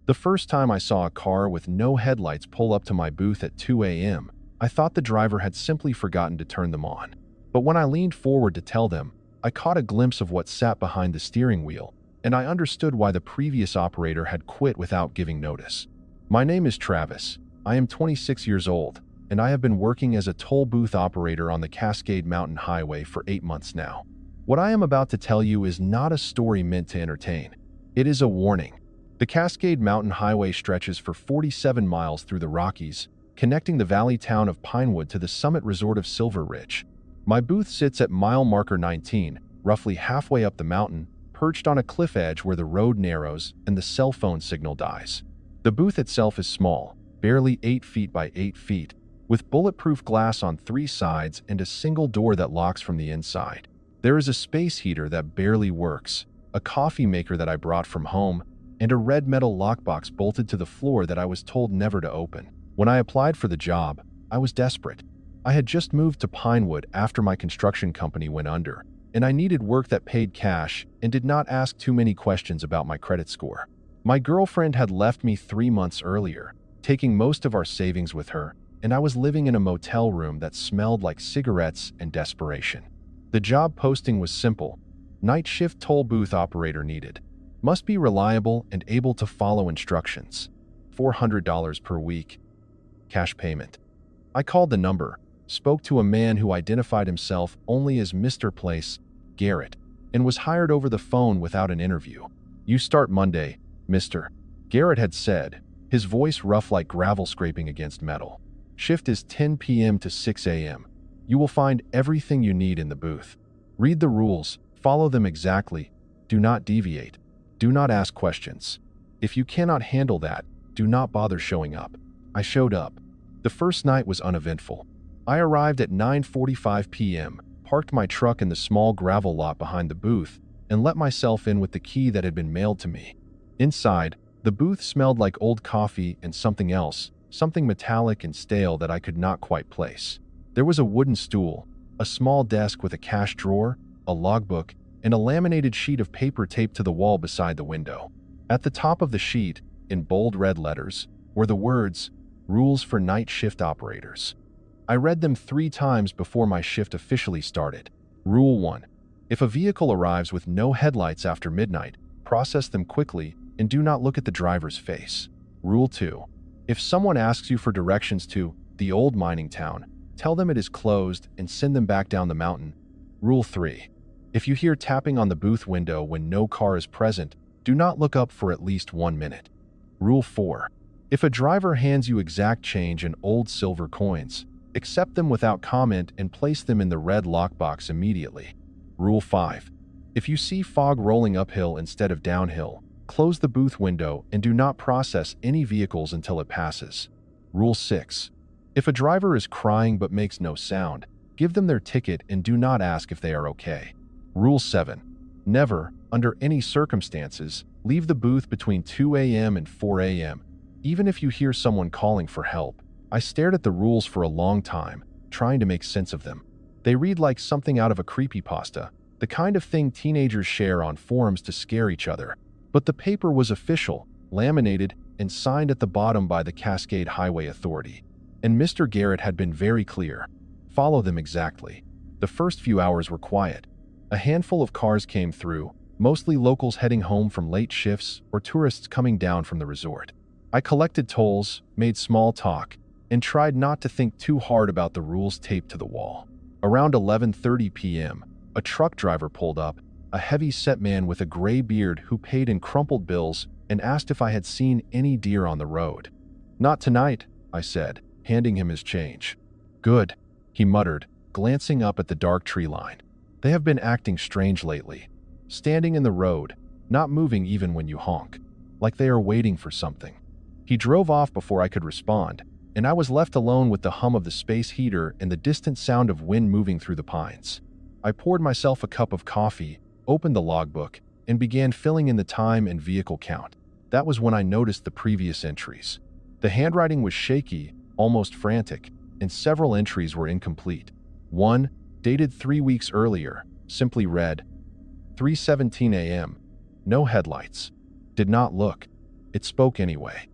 The first time I saw a car with no headlights pull up to my booth at 2 a.m., I thought the driver had simply forgotten to turn them on. But when I leaned forward to tell them, I caught a glimpse of what sat behind the steering wheel, and I understood why the previous operator had quit without giving notice. My name is Travis. I am 26 years old, and I have been working as a toll booth operator on the Cascade Mountain Highway for 8 months now. What I am about to tell you is not a story meant to entertain. It is a warning. The Cascade Mountain Highway stretches for 47 miles through the Rockies, connecting the valley town of Pinewood to the summit resort of Silver Ridge. My booth sits at mile marker 19, roughly halfway up the mountain, perched on a cliff edge where the road narrows and the cell phone signal dies. The booth itself is small, barely 8 feet by 8 feet, with bulletproof glass on 3 sides and a single door that locks from the inside. There is a space heater that barely works, a coffee maker that I brought from home, and a red metal lockbox bolted to the floor that I was told never to open. When I applied for the job, I was desperate. I had just moved to Pinewood after my construction company went under, and I needed work that paid cash and did not ask too many questions about my credit score. My girlfriend had left me 3 months earlier, taking most of our savings with her, and I was living in a motel room that smelled like cigarettes and desperation. The job posting was simple. Night shift toll booth operator needed. Must be reliable and able to follow instructions. $400 per week. Cash payment. I called the number, spoke to a man who identified himself only as Mr. Place, Garrett, and was hired over the phone without an interview. You start Monday, Mr. Garrett had said, his voice rough like gravel scraping against metal. Shift is 10 p.m. to 6 a.m. You will find everything you need in the booth. Read the rules, follow them exactly, do not deviate, do not ask questions. If you cannot handle that, do not bother showing up. I showed up. The first night was uneventful. I arrived at 9:45 p.m., parked my truck in the small gravel lot behind the booth, and let myself in with the key that had been mailed to me. Inside, the booth smelled like old coffee and something else, something metallic and stale that I could not quite place. There was a wooden stool, a small desk with a cash drawer, a logbook, and a laminated sheet of paper taped to the wall beside the window. At the top of the sheet, in bold red letters, were the words, "Rules for Night Shift Operators." I read them 3 times before my shift officially started. Rule 1. If a vehicle arrives with no headlights after midnight, process them quickly and do not look at the driver's face. Rule 2. If someone asks you for directions to the old mining town, tell them it is closed and send them back down the mountain. Rule 3. If you hear tapping on the booth window when no car is present, do not look up for at least 1 minute. Rule 4. If a driver hands you exact change and old silver coins, accept them without comment and place them in the red lockbox immediately. Rule 5. If you see fog rolling uphill instead of downhill, close the booth window and do not process any vehicles until it passes. Rule 6. If a driver is crying but makes no sound, give them their ticket and do not ask if they are okay. Rule 7. Never, under any circumstances, leave the booth between 2 a.m. and 4 a.m., even if you hear someone calling for help. I stared at the rules for a long time, trying to make sense of them. They read like something out of a creepypasta, the kind of thing teenagers share on forums to scare each other. But the paper was official, laminated, and signed at the bottom by the Cascade Highway Authority. And Mr. Garrett had been very clear. Follow them exactly. The first few hours were quiet. A handful of cars came through, mostly locals heading home from late shifts or tourists coming down from the resort. I collected tolls, made small talk, and tried not to think too hard about the rules taped to the wall. Around 11:30 p.m., a truck driver pulled up, a heavy-set man with a gray beard who paid in crumpled bills and asked if I had seen any deer on the road. "Not tonight," I said, handing him his change. "Good," he muttered, glancing up at the dark tree line. "They have been acting strange lately, standing in the road, not moving even when you honk, like they are waiting for something." He drove off before I could respond, and I was left alone with the hum of the space heater and the distant sound of wind moving through the pines. I poured myself a cup of coffee, opened the logbook, and began filling in the time and vehicle count. That was when I noticed the previous entries. The handwriting was shaky, almost frantic, and several entries were incomplete. One, dated 3 weeks earlier, simply read, 3:17 a.m. No headlights. Did not look. It spoke anyway.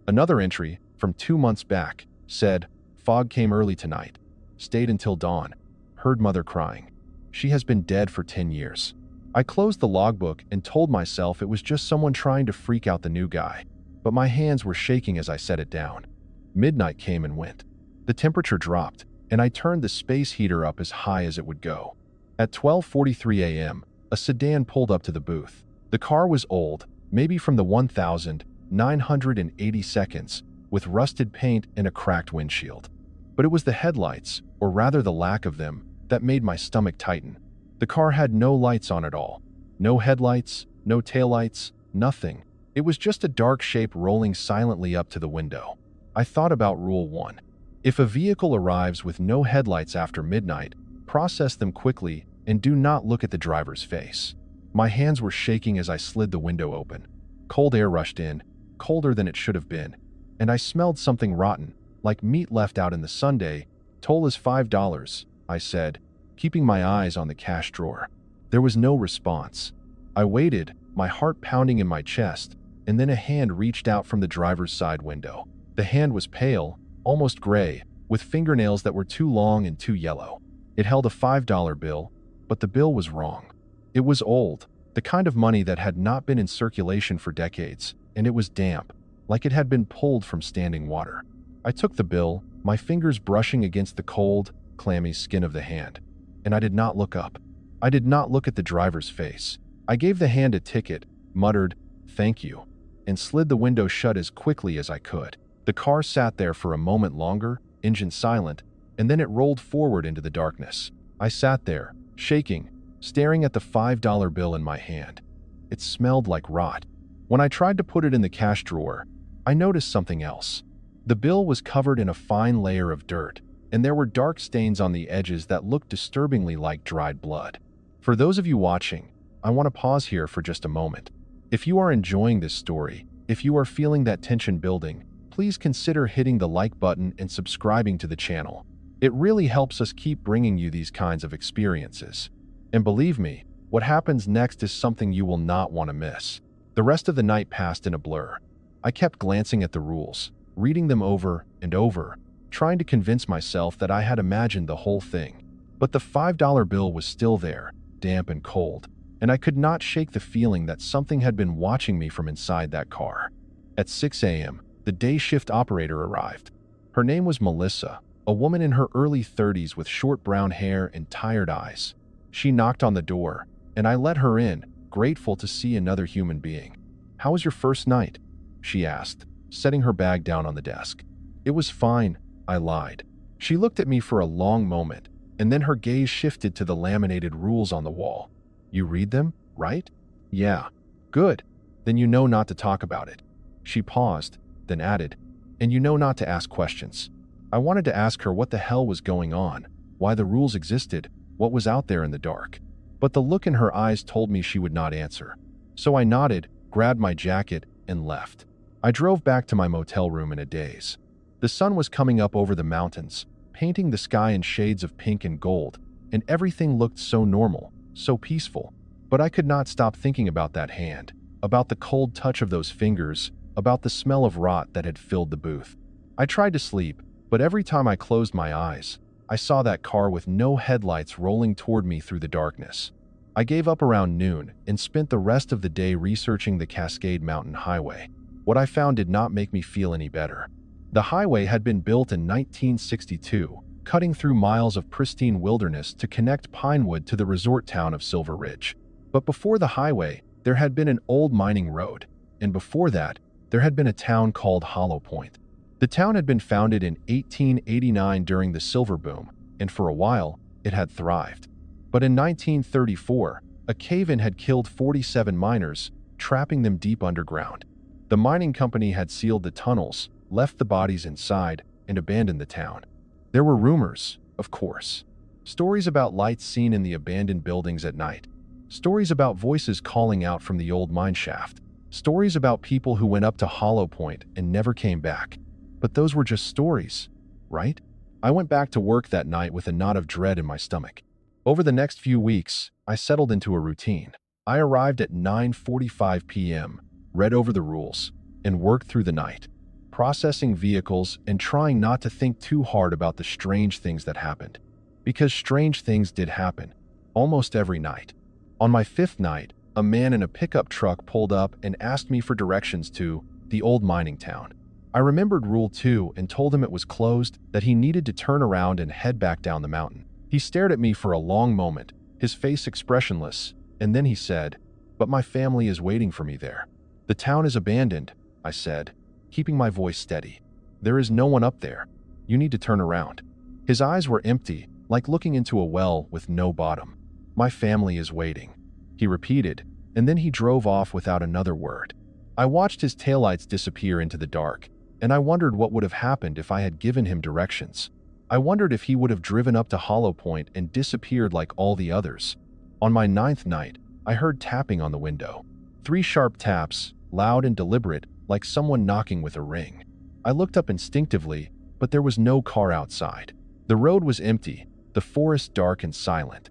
Another entry, from 2 months back, said, "Fog came early tonight. Stayed until dawn. Heard mother crying. She has been dead for 10 years. I closed the logbook and told myself it was just someone trying to freak out the new guy, but my hands were shaking as I set it down. Midnight came and went. The temperature dropped, and I turned the space heater up as high as it would go. At 12:43 a.m., a sedan pulled up to the booth. The car was old, maybe from the 1980s, with rusted paint and a cracked windshield. But it was the headlights, or rather the lack of them, that made my stomach tighten. The car had no lights on at all. No headlights, no taillights, nothing. It was just a dark shape rolling silently up to the window. I thought about Rule 1. If a vehicle arrives with no headlights after midnight, process them quickly and do not look at the driver's face. My hands were shaking as I slid the window open. Cold air rushed in, colder than it should have been, and I smelled something rotten, like meat left out in the Sunday. "Toll is $5, I said, keeping my eyes on the cash drawer. There was no response. I waited, my heart pounding in my chest, and then a hand reached out from the driver's side window. The hand was pale, almost gray, with fingernails that were too long and too yellow. It held a $5 bill, but the bill was wrong. It was old, the kind of money that had not been in circulation for decades, and it was damp, like it had been pulled from standing water. I took the bill, my fingers brushing against the cold, clammy skin of the hand, and I did not look up. I did not look at the driver's face. I gave the hand a ticket, muttered, "Thank you," and slid the window shut as quickly as I could. The car sat there for a moment longer, engine silent, and then it rolled forward into the darkness. I sat there, shaking, staring at the $5 bill in my hand. It smelled like rot. When I tried to put it in the cash drawer, I noticed something else. The bill was covered in a fine layer of dirt, and there were dark stains on the edges that looked disturbingly like dried blood. For those of you watching, I want to pause here for just a moment. If you are enjoying this story, if you are feeling that tension building, please consider hitting the like button and subscribing to the channel. It really helps us keep bringing you these kinds of experiences. And believe me, what happens next is something you will not want to miss. The rest of the night passed in a blur. I kept glancing at the rules, reading them over and over, trying to convince myself that I had imagined the whole thing. But the $5 bill was still there, damp and cold, and I could not shake the feeling that something had been watching me from inside that car. At 6 a.m., the day shift operator arrived. Her name was Melissa, a woman in her early 30s with short brown hair and tired eyes. She knocked on the door, and I let her in, grateful to see another human being. "How was your first night?" she asked, setting her bag down on the desk. "It was fine," I lied. She looked at me for a long moment, and then her gaze shifted to the laminated rules on the wall. "You read them, right?" "Yeah." "Good. Then you know not to talk about it." She paused, then added, "And you know not to ask questions." I wanted to ask her what the hell was going on, why the rules existed, what was out there in the dark. But the look in her eyes told me she would not answer. So I nodded, grabbed my jacket, and left. I drove back to my motel room in a daze. The sun was coming up over the mountains, painting the sky in shades of pink and gold, and everything looked so normal, so peaceful. But I could not stop thinking about that hand, about the cold touch of those fingers, about the smell of rot that had filled the booth. I tried to sleep, but every time I closed my eyes, I saw that car with no headlights rolling toward me through the darkness. I gave up around noon and spent the rest of the day researching the Cascade Mountain Highway. What I found did not make me feel any better. The highway had been built in 1962, cutting through miles of pristine wilderness to connect Pinewood to the resort town of Silver Ridge. But before the highway, there had been an old mining road, and before that, there had been a town called Hollow Point. The town had been founded in 1889 during the silver boom, and for a while, it had thrived. But in 1934, a cave-in had killed 47 miners, trapping them deep underground. The mining company had sealed the tunnels, left the bodies inside, and abandoned the town. There were rumors, of course. Stories about lights seen in the abandoned buildings at night. Stories about voices calling out from the old mine shaft. Stories about people who went up to Hollow Point and never came back. But those were just stories, right? I went back to work that night with a knot of dread in my stomach. Over the next few weeks, I settled into a routine. I arrived at 9:45 p.m., read over the rules, and worked through the night, processing vehicles and trying not to think too hard about the strange things that happened. Because strange things did happen, almost every night. On my 5th night, a man in a pickup truck pulled up and asked me for directions to the old mining town. I remembered Rule 2 and told him it was closed, that he needed to turn around and head back down the mountain. He stared at me for a long moment, his face expressionless, and then he said, "But my family is waiting for me there." "The town is abandoned," I said, keeping my voice steady. "There is no one up there. You need to turn around." His eyes were empty, like looking into a well with no bottom. "My family is waiting," he repeated, and then he drove off without another word. I watched his taillights disappear into the dark, and I wondered what would have happened if I had given him directions. I wondered if he would have driven up to Hollow Point and disappeared like all the others. On my 9th night, I heard tapping on the window. 3 sharp taps, loud and deliberate, like someone knocking with a ring. I looked up instinctively, but there was no car outside. The road was empty, the forest dark and silent.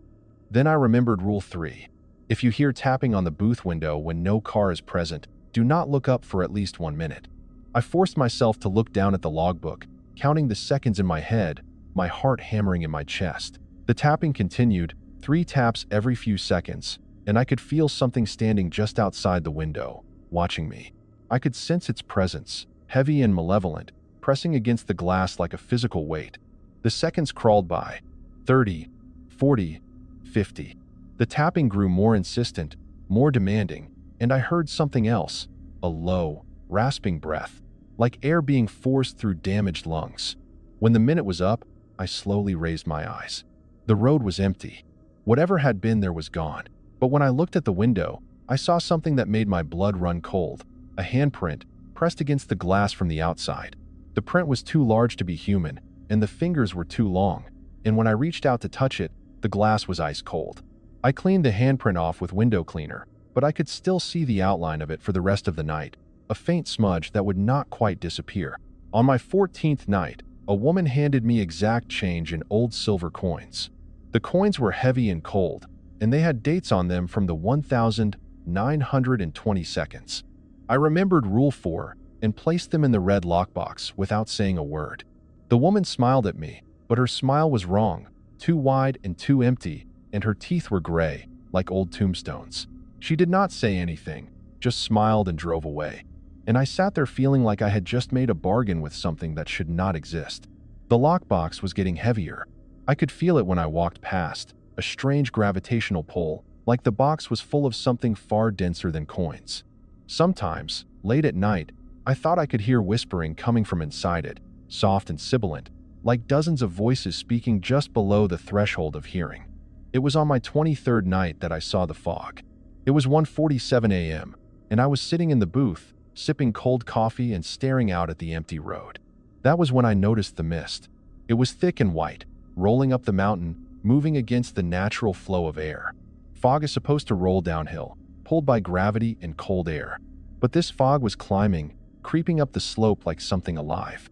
Then I remembered Rule 3. If you hear tapping on the booth window when no car is present, do not look up for at least 1 minute. I forced myself to look down at the logbook, counting the seconds in my head, my heart hammering in my chest. The tapping continued, 3 taps every few seconds, and I could feel something standing just outside the window, watching me. I could sense its presence, heavy and malevolent, pressing against the glass like a physical weight. The seconds crawled by. 30, 40, 50. The tapping grew more insistent, more demanding, and I heard something else, a low, rasping breath, like air being forced through damaged lungs. When the minute was up, I slowly raised my eyes. The road was empty. Whatever had been there was gone. But when I looked at the window, I saw something that made my blood run cold, a handprint pressed against the glass from the outside. The print was too large to be human, and the fingers were too long, and when I reached out to touch it, the glass was ice cold. I cleaned the handprint off with window cleaner, but I could still see the outline of it for the rest of the night, a faint smudge that would not quite disappear. On my 14th night, a woman handed me exact change in old silver coins. The coins were heavy and cold, and they had dates on them from the 1920 seconds. I remembered Rule 4 and placed them in the red lockbox without saying a word. The woman smiled at me, but her smile was wrong, too wide and too empty, and her teeth were gray, like old tombstones. She did not say anything, just smiled and drove away. And I sat there feeling like I had just made a bargain with something that should not exist. The lockbox was getting heavier. I could feel it when I walked past, a strange gravitational pull, like the box was full of something far denser than coins. Sometimes, late at night, I thought I could hear whispering coming from inside it, soft and sibilant, like dozens of voices speaking just below the threshold of hearing. It was on my 23rd night that I saw the fog. It was 1:47 a.m., and I was sitting in the booth, sipping cold coffee and staring out at the empty road. That was when I noticed the mist. It was thick and white, rolling up the mountain, moving against the natural flow of air. Fog is supposed to roll downhill, pulled by gravity and cold air. But this fog was climbing, creeping up the slope like something alive.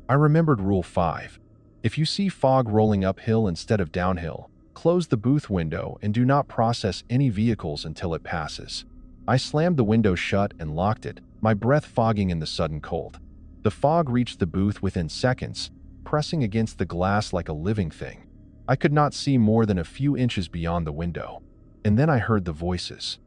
I remembered Rule 5. If you see fog rolling uphill instead of downhill, close the booth window and do not process any vehicles until it passes. I slammed the window shut and locked it, my breath fogging in the sudden cold. The fog reached the booth within seconds, pressing against the glass like a living thing. I could not see more than a few inches beyond the window. And then I heard the voices.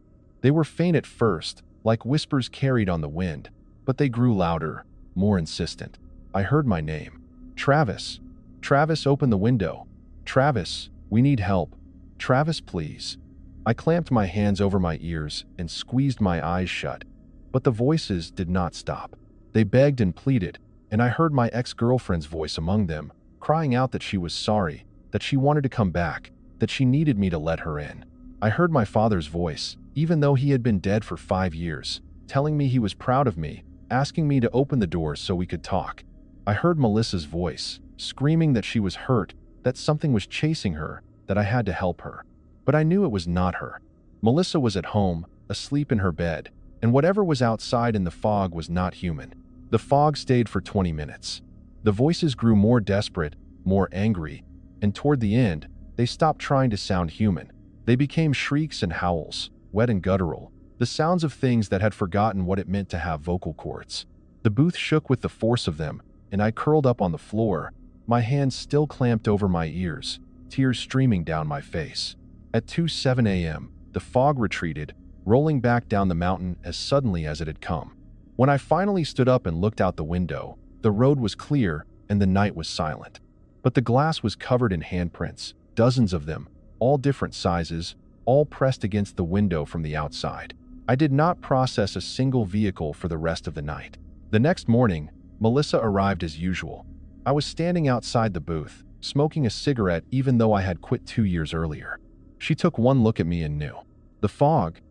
They were faint at first, like whispers carried on the wind, but they grew louder, more insistent. I heard my name. "Travis. Travis, open the window. Travis, we need help. Travis, please." I clamped my hands over my ears and squeezed my eyes shut. But the voices did not stop. They begged and pleaded, and I heard my ex-girlfriend's voice among them, crying out that she was sorry, that she wanted to come back, that she needed me to let her in. I heard my father's voice, even though he had been dead for 5 years, telling me he was proud of me, asking me to open the door so we could talk. I heard Melissa's voice, screaming that she was hurt, that something was chasing her, that I had to help her. But I knew it was not her. Melissa was at home, asleep in her bed, and whatever was outside in the fog was not human. The fog stayed for 20 minutes. The voices grew more desperate, more angry, and toward the end, they stopped trying to sound human. They became shrieks and howls, wet and guttural, the sounds of things that had forgotten what it meant to have vocal cords. The booth shook with the force of them, and I curled up on the floor, my hands still clamped over my ears, tears streaming down my face. At 2:07 a.m., the fog retreated, rolling back down the mountain as suddenly as it had come. When I finally stood up and looked out the window, the road was clear and the night was silent. But the glass was covered in handprints, dozens of them, all different sizes, all pressed against the window from the outside. I did not process a single vehicle for the rest of the night. The next morning, Melissa arrived as usual. I was standing outside the booth, smoking a cigarette even though I had quit 2 years earlier. She took one look at me and knew. "The fog,"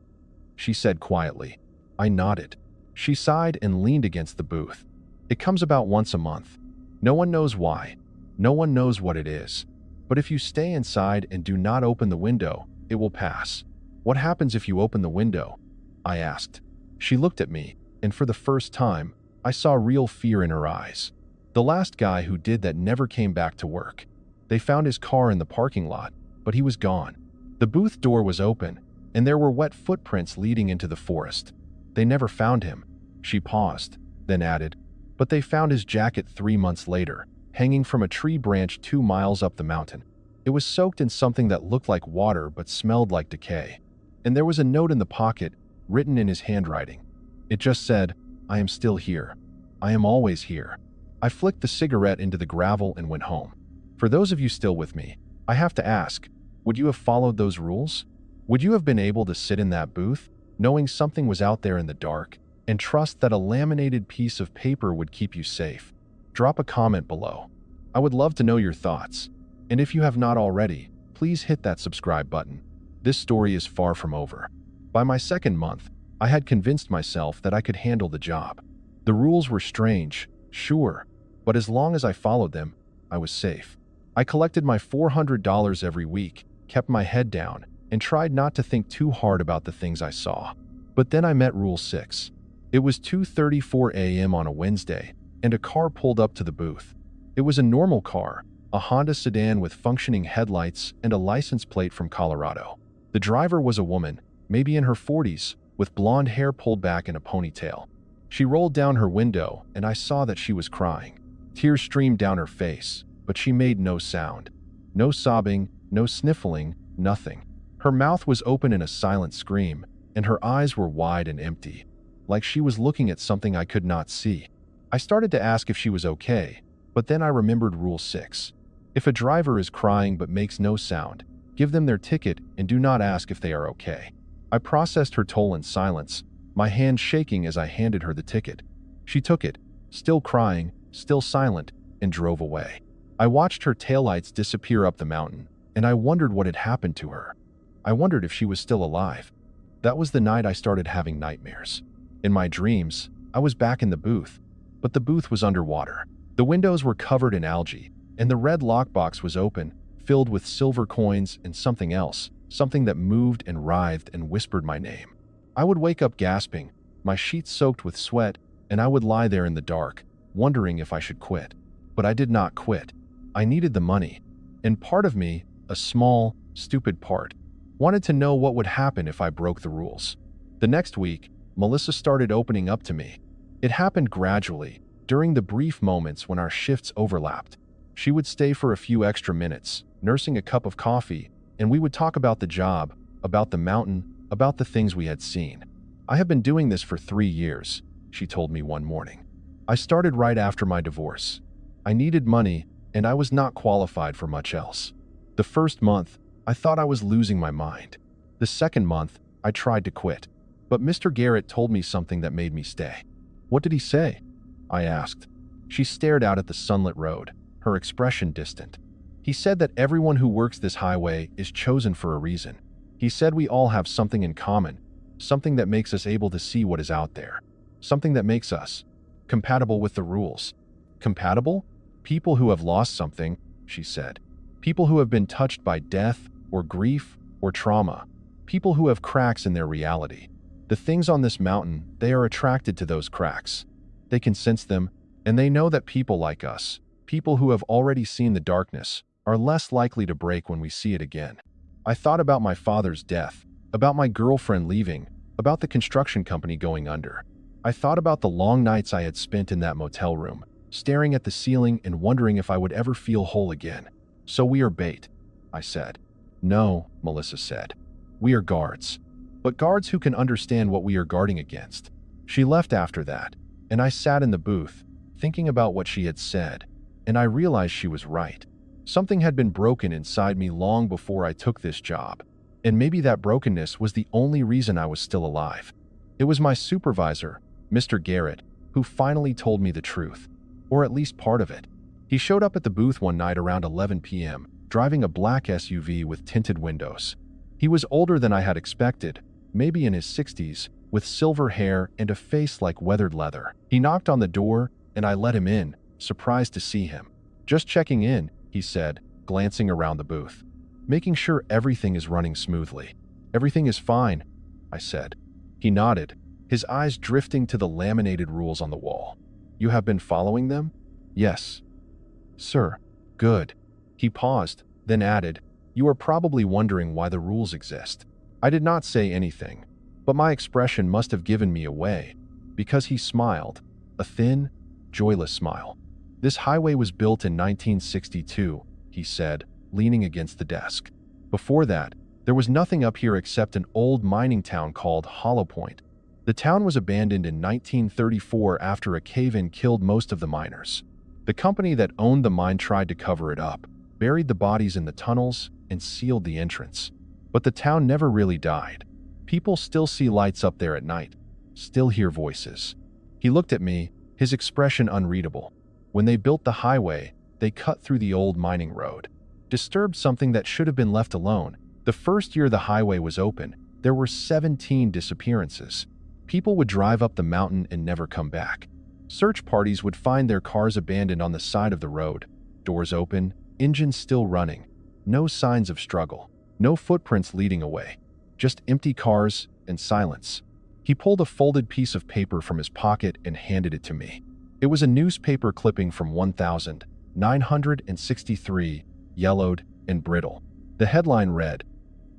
she said quietly. I nodded. She sighed and leaned against the booth. "It comes about once a month. No one knows why. No one knows what it is. But if you stay inside and do not open the window, it will pass." "What happens if you open the window?" I asked. She looked at me, and for the first time, I saw real fear in her eyes. The last guy who did that never came back to work. They found his car in the parking lot, but he was gone. The booth door was open, and there were wet footprints leading into the forest. They never found him. She paused, then added, "But they found his jacket 3 months later, hanging from a tree branch 2 miles up the mountain. It was soaked in something that looked like water but smelled like decay. And there was a note in the pocket, written in his handwriting. It just said, 'I am still here. I am always here.'" I flicked the cigarette into the gravel and went home. For those of you still with me, I have to ask, would you have followed those rules? Would you have been able to sit in that booth, knowing something was out there in the dark, and trust that a laminated piece of paper would keep you safe? Drop a comment below. I would love to know your thoughts. And if you have not already, please hit that subscribe button. This story is far from over. By my second month, I had convinced myself that I could handle the job. The rules were strange, sure, but as long as I followed them, I was safe. I collected my $400 every week, kept my head down, and tried not to think too hard about the things I saw. But then I met Rule 6. It was 2:34 a.m. on a Wednesday, and a car pulled up to the booth. It was a normal car, a Honda sedan with functioning headlights and a license plate from Colorado. The driver was a woman, maybe in her 40s, with blonde hair pulled back in a ponytail. She rolled down her window, and I saw that she was crying. Tears streamed down her face, but she made no sound. No sobbing, no sniffling, nothing. Her mouth was open in a silent scream, and her eyes were wide and empty, like she was looking at something I could not see. I started to ask if she was okay, but then I remembered Rule 6. If a driver is crying but makes no sound, give them their ticket and do not ask if they are okay. I processed her toll in silence, my hand shaking as I handed her the ticket. She took it, still crying, still silent, and drove away. I watched her taillights disappear up the mountain, and I wondered what had happened to her. I wondered if she was still alive. That was the night I started having nightmares. In my dreams, I was back in the booth, but the booth was underwater. The windows were covered in algae, and the red lockbox was open, filled with silver coins and something else, something that moved and writhed and whispered my name. I would wake up gasping, my sheets soaked with sweat, and I would lie there in the dark, wondering if I should quit. But I did not quit. I needed the money, and part of me, a small, stupid part, wanted to know what would happen if I broke the rules. The next week, Melissa started opening up to me. It happened gradually, during the brief moments when our shifts overlapped. She would stay for a few extra minutes, nursing a cup of coffee, and we would talk about the job, about the mountain, about the things we had seen. "I have been doing this for 3 years, she told me one morning. "I started right after my divorce. I needed money, and I was not qualified for much else. The first month, I thought I was losing my mind. The second month, I tried to quit. But Mr. Garrett told me something that made me stay." "What did he say?" I asked. She stared out at the sunlit road, her expression distant. "He said that everyone who works this highway is chosen for a reason. He said we all have something in common, something that makes us able to see what is out there, something that makes us compatible with the rules." "Compatible? People who have lost something," she said. "People who have been touched by death, or grief, or trauma. People who have cracks in their reality. The things on this mountain, they are attracted to those cracks. They can sense them, and they know that people like us, people who have already seen the darkness, are less likely to break when we see it again." I thought about my father's death, about my girlfriend leaving, about the construction company going under. I thought about the long nights I had spent in that motel room, staring at the ceiling and wondering if I would ever feel whole again. "So we are bait," I said. "No," Melissa said. "We are guards. But guards who can understand what we are guarding against." She left after that, and I sat in the booth, thinking about what she had said, and I realized she was right. Something had been broken inside me long before I took this job, and maybe that brokenness was the only reason I was still alive. It was my supervisor, Mr. Garrett, who finally told me the truth, or at least part of it. He showed up at the booth one night around 11 p.m., driving a black SUV with tinted windows. He was older than I had expected, maybe in his 60s, with silver hair and a face like weathered leather. He knocked on the door, and I let him in, surprised to see him. "Just checking in," he said, glancing around the booth. "Making sure everything is running smoothly." "Everything is fine," I said. He nodded, his eyes drifting to the laminated rules on the wall. "You have been following them?" "Yes, sir." "Good." He paused, then added, "You are probably wondering why the rules exist." I did not say anything, but my expression must have given me away, because he smiled, a thin, joyless smile. "This highway was built in 1962, he said, leaning against the desk. "Before that, there was nothing up here except an old mining town called Hollow Point. The town was abandoned in 1934 after a cave-in killed most of the miners. The company that owned the mine tried to cover it up, buried the bodies in the tunnels, and sealed the entrance. But the town never really died. People still see lights up there at night, still hear voices." He looked at me, his expression unreadable. "When they built the highway, they cut through the old mining road, disturbed something that should have been left alone. The first year the highway was open, there were 17 disappearances. People would drive up the mountain and never come back. Search parties would find their cars abandoned on the side of the road, doors open, engines still running, no signs of struggle, no footprints leading away, just empty cars and silence." He pulled a folded piece of paper from his pocket and handed it to me. It was a newspaper clipping from 1963, yellowed and brittle. The headline read,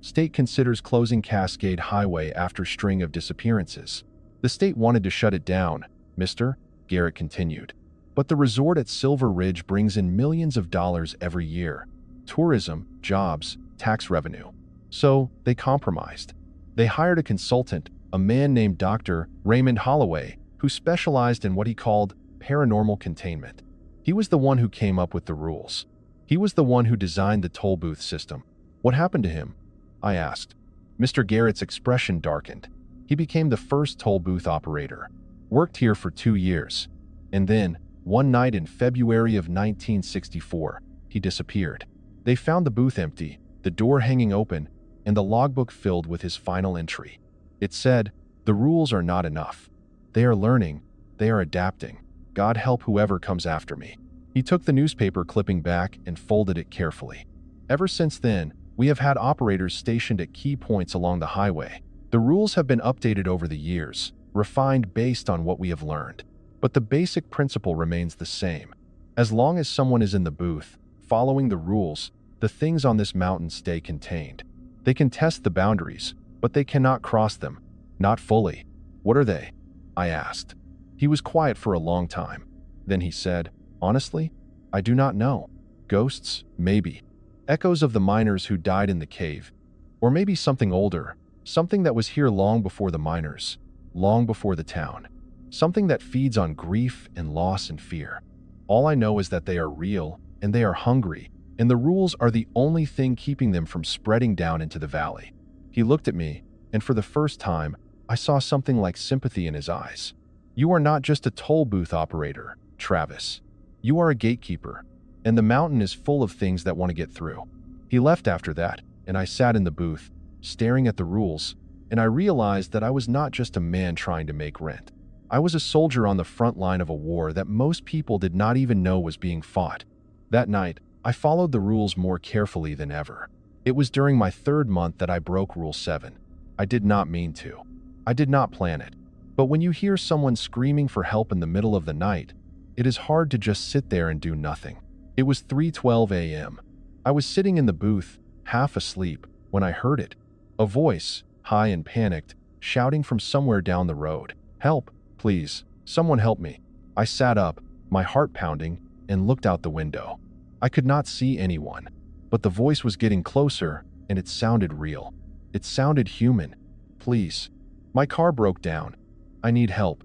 "State considers closing Cascade Highway after string of disappearances." "The state wanted to shut it down, Mr. Garrett continued. "But the resort at Silver Ridge brings in millions of dollars every year. Tourism, jobs, tax revenue. So they compromised. They hired a consultant, a man named Dr. Raymond Holloway, who specialized in what he called paranormal containment. He was the one who came up with the rules. He was the one who designed the toll booth system." "What happened to him?" I asked. Mr. Garrett's expression darkened. "He became the first toll booth operator. Worked here for 2 years. And then, one night in February of 1964, he disappeared. They found the booth empty, the door hanging open, and the logbook filled with his final entry. It said, 'The rules are not enough. They are learning. They are adapting. God help whoever comes after me.'" He took the newspaper clipping back and folded it carefully. "Ever since then, we have had operators stationed at key points along the highway. The rules have been updated over the years, refined based on what we have learned. But the basic principle remains the same. As long as someone is in the booth, following the rules, the things on this mountain stay contained. They can test the boundaries, but they cannot cross them. Not fully." "What are they?" I asked. He was quiet for a long time. Then he said, "Honestly, I do not know. Ghosts, maybe. Echoes of the miners who died in the cave. Or maybe something older, something that was here long before the miners, long before the town. Something that feeds on grief and loss and fear. All I know is that they are real, and they are hungry, and the rules are the only thing keeping them from spreading down into the valley." He looked at me, and for the first time, I saw something like sympathy in his eyes. "You are not just a toll booth operator, Travis. You are a gatekeeper, and the mountain is full of things that want to get through." He left after that, and I sat in the booth, staring at the rules, and I realized that I was not just a man trying to make rent. I was a soldier on the front line of a war that most people did not even know was being fought. That night, I followed the rules more carefully than ever. It was during my 3rd month that I broke Rule 7. I did not mean to. I did not plan it. But when you hear someone screaming for help in the middle of the night, it is hard to just sit there and do nothing. It was 3:12 a.m. I was sitting in the booth, half asleep, when I heard it. A voice, high and panicked, shouting from somewhere down the road. "Help, please, someone help me." I sat up, my heart pounding, and looked out the window. I could not see anyone, but the voice was getting closer, and it sounded real. It sounded human. "Please. My car broke down. I need help."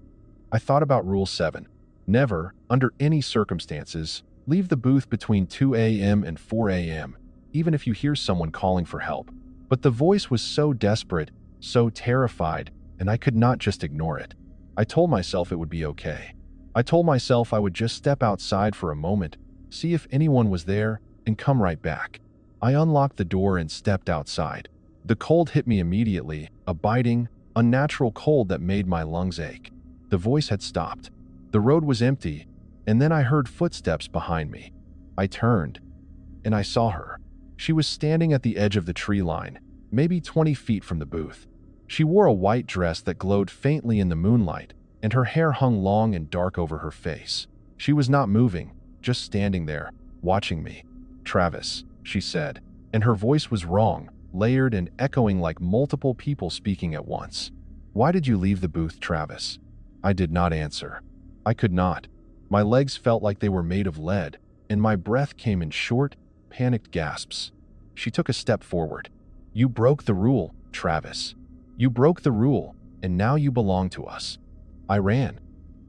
I thought about Rule 7. Never, under any circumstances, leave the booth between 2 a.m. and 4 a.m., even if you hear someone calling for help. But the voice was so desperate, so terrified, and I could not just ignore it. I told myself it would be okay. I told myself I would just step outside for a moment, see if anyone was there, and come right back. I unlocked the door and stepped outside. The cold hit me immediately, a biting, unnatural cold that made my lungs ache. The voice had stopped. The road was empty, and then I heard footsteps behind me. I turned, and I saw her. She was standing at the edge of the tree line, maybe 20 feet from the booth. She wore a white dress that glowed faintly in the moonlight, and her hair hung long and dark over her face. She was not moving, just standing there, watching me. "Travis," she said, and her voice was wrong, layered and echoing like multiple people speaking at once. "Why did you leave the booth, Travis?" I did not answer. I could not. My legs felt like they were made of lead, and my breath came in short, panicked gasps. She took a step forward. "You broke the rule, Travis. You broke the rule, and now you belong to us." I ran.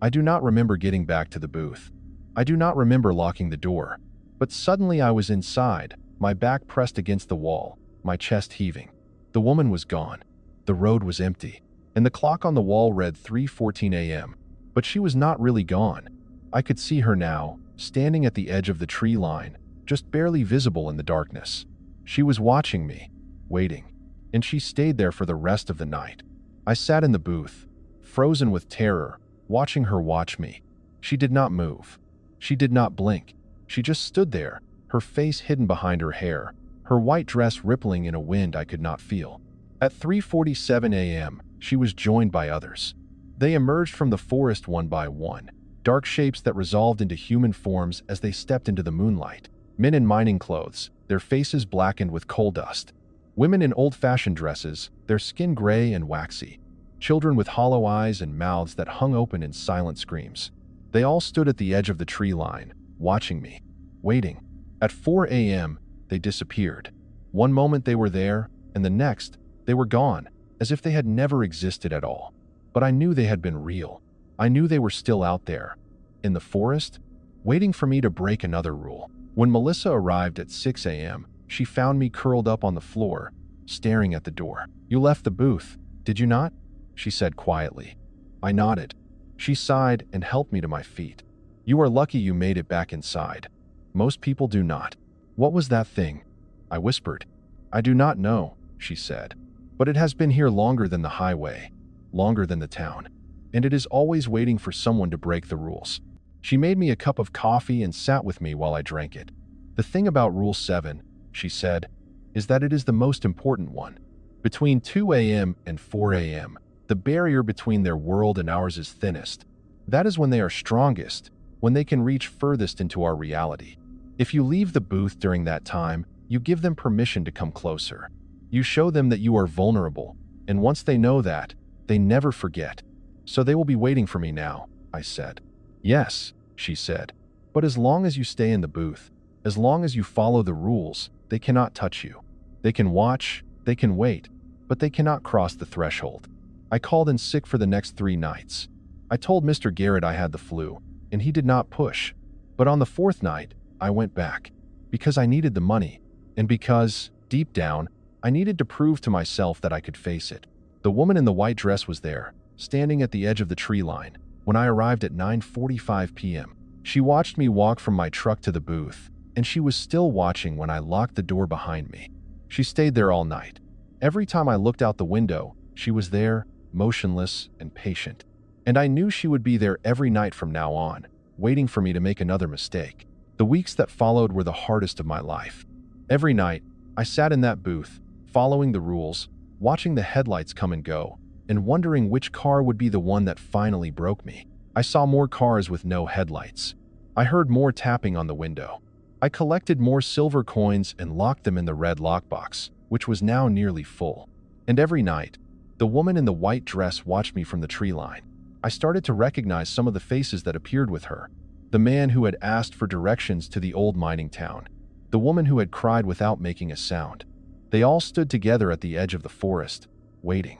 I do not remember getting back to the booth. I do not remember locking the door. But suddenly I was inside, my back pressed against the wall, my chest heaving. The woman was gone. The road was empty, and the clock on the wall read 3:14 a.m. But she was not really gone. I could see her now, standing at the edge of the tree line, just barely visible in the darkness. She was watching me, waiting, and she stayed there for the rest of the night. I sat in the booth, frozen with terror, watching her watch me. She did not move. She did not blink. She just stood there, her face hidden behind her hair, her white dress rippling in a wind I could not feel. At 3:47 a.m., she was joined by others. They emerged from the forest one by one, dark shapes that resolved into human forms as they stepped into the moonlight. Men in mining clothes, their faces blackened with coal dust. Women in old-fashioned dresses, their skin gray and waxy. Children with hollow eyes and mouths that hung open in silent screams. They all stood at the edge of the tree line, watching me, waiting. At 4 a.m., they disappeared. One moment they were there, and the next, they were gone, as if they had never existed at all. But I knew they had been real. I knew they were still out there, in the forest, waiting for me to break another rule. When Melissa arrived at 6 a.m., she found me curled up on the floor, staring at the door. "You left the booth, did you not?" she said quietly. I nodded. She sighed and helped me to my feet. "You are lucky you made it back inside. Most people do not." "What was that thing?" I whispered. "I do not know," she said. "But it has been here longer than the highway, longer than the town, and it is always waiting for someone to break the rules." She made me a cup of coffee and sat with me while I drank it. "The thing about Rule 7, she said, is that it is the most important one. Between 2 a.m. and 4 a.m., the barrier between their world and ours is thinnest. That is when they are strongest, when they can reach furthest into our reality. If you leave the booth during that time, you give them permission to come closer. You show them that you are vulnerable, and once they know that, they never forget. So they will be waiting for me now," I said. "Yes," she said, "but as long as you stay in the booth, as long as you follow the rules, they cannot touch you. They can watch, they can wait, but they cannot cross the threshold." I called in sick for the next 3 nights. I told Mr. Garrett I had the flu, and he did not push. But on the 4th night, I went back, because I needed the money, and because, deep down, I needed to prove to myself that I could face it. The woman in the white dress was there, standing at the edge of the tree line, when I arrived at 9:45 p.m. She watched me walk from my truck to the booth, and she was still watching when I locked the door behind me. She stayed there all night. Every time I looked out the window, she was there, motionless and patient. And I knew she would be there every night from now on, waiting for me to make another mistake. The weeks that followed were the hardest of my life. Every night, I sat in that booth, following the rules, watching the headlights come and go, and wondering which car would be the one that finally broke me. I saw more cars with no headlights. I heard more tapping on the window. I collected more silver coins and locked them in the red lockbox, which was now nearly full. And every night, The woman in the white dress watched me from the tree line. I started to recognize some of the faces that appeared with her. The man who had asked for directions to the old mining town. The woman who had cried without making a sound. They all stood together at the edge of the forest, waiting.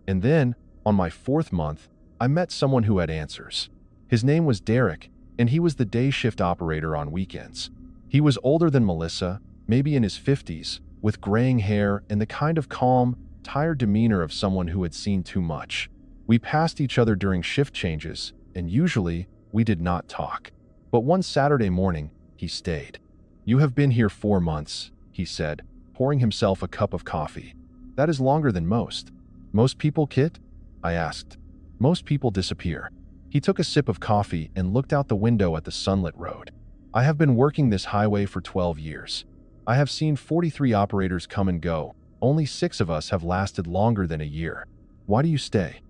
And then, on my 4th month, I met someone who had answers. His name was Derek, and he was the day shift operator on weekends. He was older than Melissa, maybe in his 50s, with graying hair and the kind of calm, tired demeanor of someone who had seen too much. We passed each other during shift changes, and usually, we did not talk. But one Saturday morning, he stayed. "You have been here 4 months," he said, pouring himself a cup of coffee. "That is longer than most." "Most people, Kit?" I asked. "Most people disappear." He took a sip of coffee and looked out the window at the sunlit road. "I have been working this highway for 12 years. I have seen 43 operators come and go. Only 6 of us have lasted longer than a year. Why do you stay?"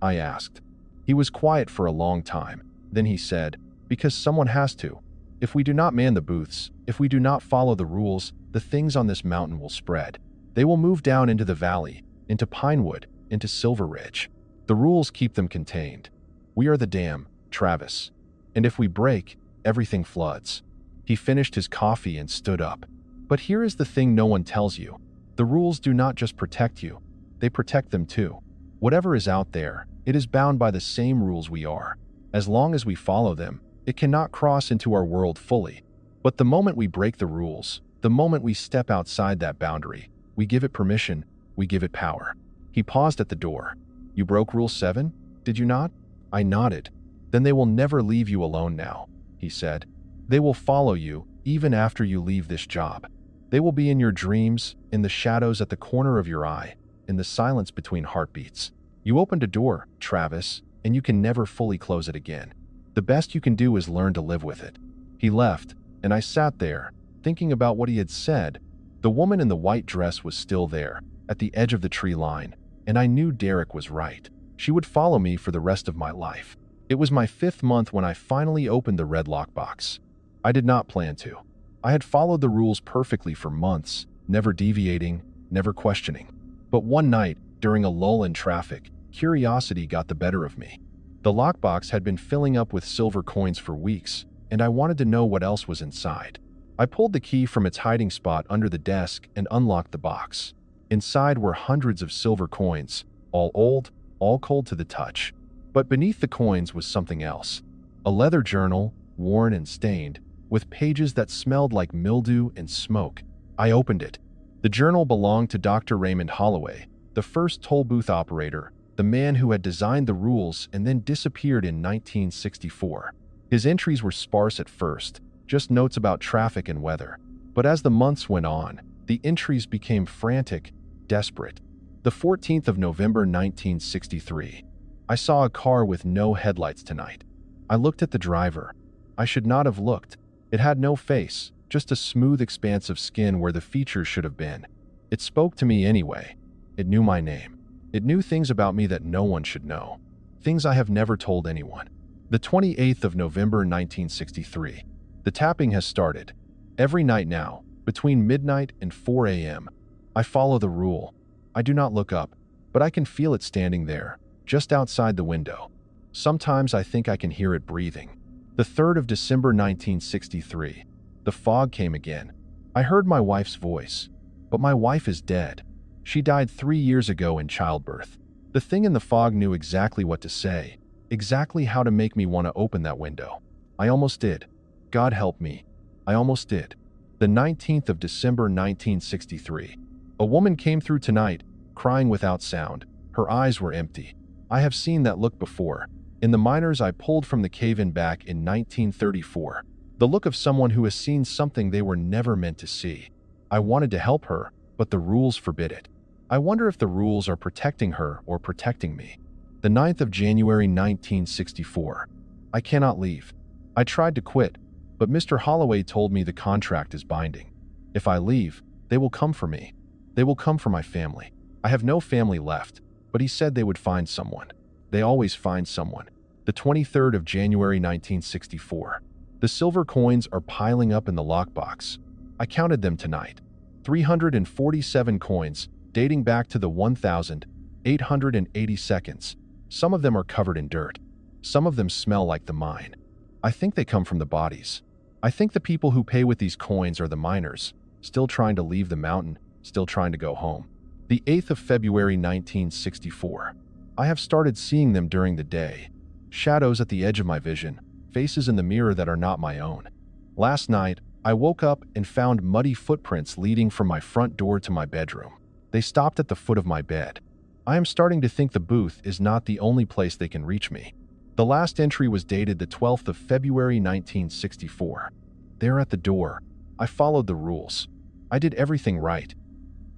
I asked. He was quiet for a long time. Then he said, "Because someone has to. If we do not man the booths, if we do not follow the rules, the things on this mountain will spread. They will move down into the valley, into Pinewood, into Silver Ridge. The rules keep them contained. We are the dam, Travis. And if we break, everything floods." He finished his coffee and stood up. "But here is the thing no one tells you. The rules do not just protect you, they protect them too. Whatever is out there, it is bound by the same rules we are. As long as we follow them, it cannot cross into our world fully. But the moment we break the rules, the moment we step outside that boundary, we give it permission, we give it power." He paused at the door. "You broke Rule 7, did you not?" I nodded. "Then they will never leave you alone now," he said. "They will follow you, even after you leave this job. They will be in your dreams, in the shadows at the corner of your eye, in the silence between heartbeats. You opened a door, Travis, and you can never fully close it again. The best you can do is learn to live with it." He left, and I sat there, thinking about what he had said. The woman in the white dress was still there, at the edge of the tree line, and I knew Derek was right. She would follow me for the rest of my life. It was my 5th month when I finally opened the red lockbox. I did not plan to. I had followed the rules perfectly for months, never deviating, never questioning. But one night, during a lull in traffic, curiosity got the better of me. The lockbox had been filling up with silver coins for weeks, and I wanted to know what else was inside. I pulled the key from its hiding spot under the desk and unlocked the box. Inside were hundreds of silver coins, all old, all cold to the touch. But beneath the coins was something else. A leather journal, worn and stained, with pages that smelled like mildew and smoke. I opened it. The journal belonged to Dr. Raymond Holloway, the first toll booth operator, the man who had designed the rules and then disappeared in 1964. His entries were sparse at first, just notes about traffic and weather. But as the months went on, the entries became frantic, desperate. The 14th of November 1963. I saw a car with no headlights tonight. I looked at the driver. I should not have looked. It had no face, just a smooth expanse of skin where the features should have been. It spoke to me anyway. It knew my name. It knew things about me that no one should know. Things I have never told anyone. The 28th of November 1963. The tapping has started. Every night now, between midnight and 4 a.m., I follow the rule. I do not look up, but I can feel it standing there, just outside the window. Sometimes I think I can hear it breathing. The 3rd of December 1963. The fog came again. I heard my wife's voice. But my wife is dead. She died 3 years ago in childbirth. The thing in the fog knew exactly what to say, exactly how to make me want to open that window. I almost did. God help me. I almost did. The 19th of December 1963. A woman came through tonight, crying without sound. Her eyes were empty. I have seen that look before. In the miners I pulled from the cave-in back in 1934. The look of someone who has seen something they were never meant to see. I wanted to help her, but the rules forbid it. I wonder if the rules are protecting her or protecting me. The 9th of January 1964. I cannot leave. I tried to quit, but Mr. Holloway told me the contract is binding. If I leave, they will come for me. They will come for my family. I have no family left, but he said they would find someone. They always find someone. The 23rd of January 1964. The silver coins are piling up in the lockbox. I counted them tonight. 347 coins, dating back to the 1000, 880 seconds. Some of them are covered in dirt. Some of them smell like the mine. I think they come from the bodies. I think the people who pay with these coins are the miners, still trying to leave the mountain, still trying to go home. The 8th of February 1964. I have started seeing them during the day. Shadows at the edge of my vision, faces in the mirror that are not my own. Last night, I woke up and found muddy footprints leading from my front door to my bedroom. They stopped at the foot of my bed. I am starting to think the booth is not the only place they can reach me. The last entry was dated the 12th of February 1964. There at the door, I followed the rules. I did everything right.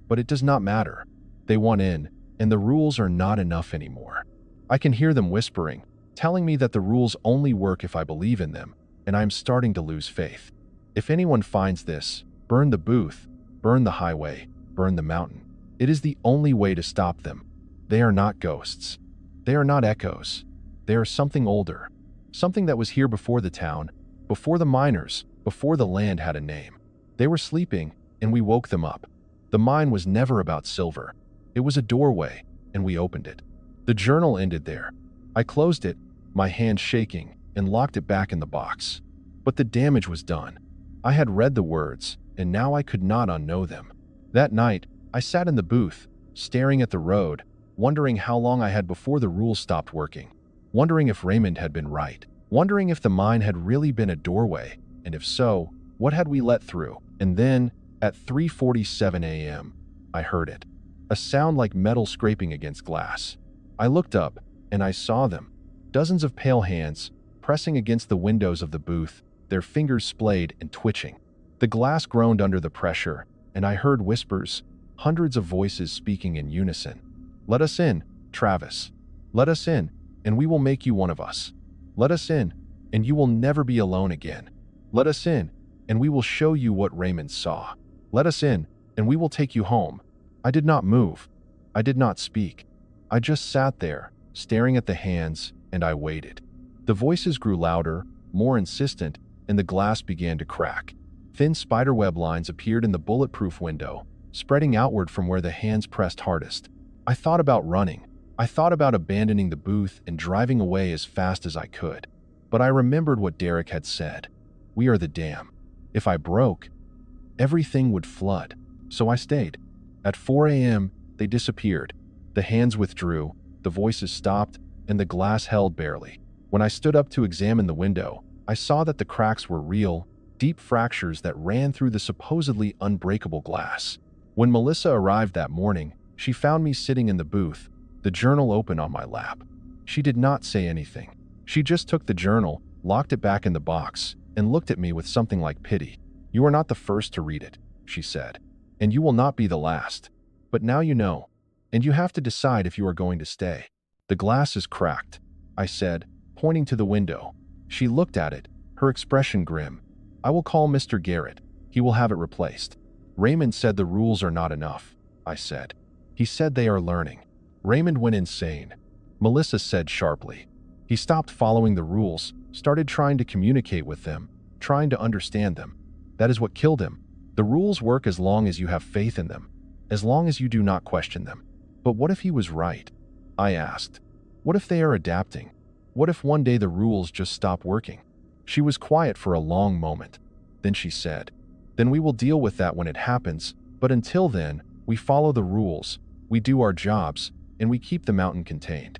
But it does not matter. They want in, and the rules are not enough anymore. I can hear them whispering, telling me that the rules only work if I believe in them, and I am starting to lose faith. If anyone finds this, burn the booth, burn the highway, burn the mountain. It is the only way to stop them. They are not ghosts. They are not echoes. They are something older, something that was here before the town, before the miners, before the land had a name. They were sleeping, and we woke them up. The mine was never about silver. It was a doorway, and we opened it. The journal ended there. I closed it, my hand shaking, and locked it back in the box. But the damage was done. I had read the words, and now I could not unknow them. That night, I sat in the booth, staring at the road, wondering how long I had before the rules stopped working, wondering if Raymond had been right, wondering if the mine had really been a doorway, and if so, what had we let through? And then, at 3:47 a.m., I heard it. A sound like metal scraping against glass. I looked up, and I saw them. Dozens of pale hands, pressing against the windows of the booth, their fingers splayed and twitching. The glass groaned under the pressure, and I heard whispers, hundreds of voices speaking in unison. "Let us in, Travis. Let us in, and we will make you one of us. Let us in, and you will never be alone again. Let us in, and we will show you what Raymond saw. Let us in, and we will take you home." I did not move. I did not speak. I just sat there, staring at the hands, and I waited. The voices grew louder, more insistent, and the glass began to crack. Thin spiderweb lines appeared in the bulletproof window, spreading outward from where the hands pressed hardest. I thought about running. I thought about abandoning the booth and driving away as fast as I could. But I remembered what Derek had said. We are the dam. If I broke, everything would flood. So I stayed. At 4 a.m., they disappeared. The hands withdrew, the voices stopped, and the glass held barely. When I stood up to examine the window, I saw that the cracks were real, deep fractures that ran through the supposedly unbreakable glass. When Melissa arrived that morning, she found me sitting in the booth, the journal open on my lap. She did not say anything. She just took the journal, locked it back in the box, and looked at me with something like pity. "You are not the first to read it," she said, "and you will not be the last. But now you know, and you have to decide if you are going to stay." "The glass is cracked," I said, pointing to the window. She looked at it, her expression grim. "I will call Mr. Garrett. He will have it replaced." "Raymond said the rules are not enough," I said. "He said they are learning." "Raymond went insane," Melissa said sharply. "He stopped following the rules, started trying to communicate with them, trying to understand them. That is what killed him. The rules work as long as you have faith in them, as long as you do not question them." "But what if he was right?" I asked. "What if they are adapting? What if one day the rules just stop working?" She was quiet for a long moment. Then she said, "Then we will deal with that when it happens, but until then, we follow the rules, we do our jobs, and we keep the mountain contained."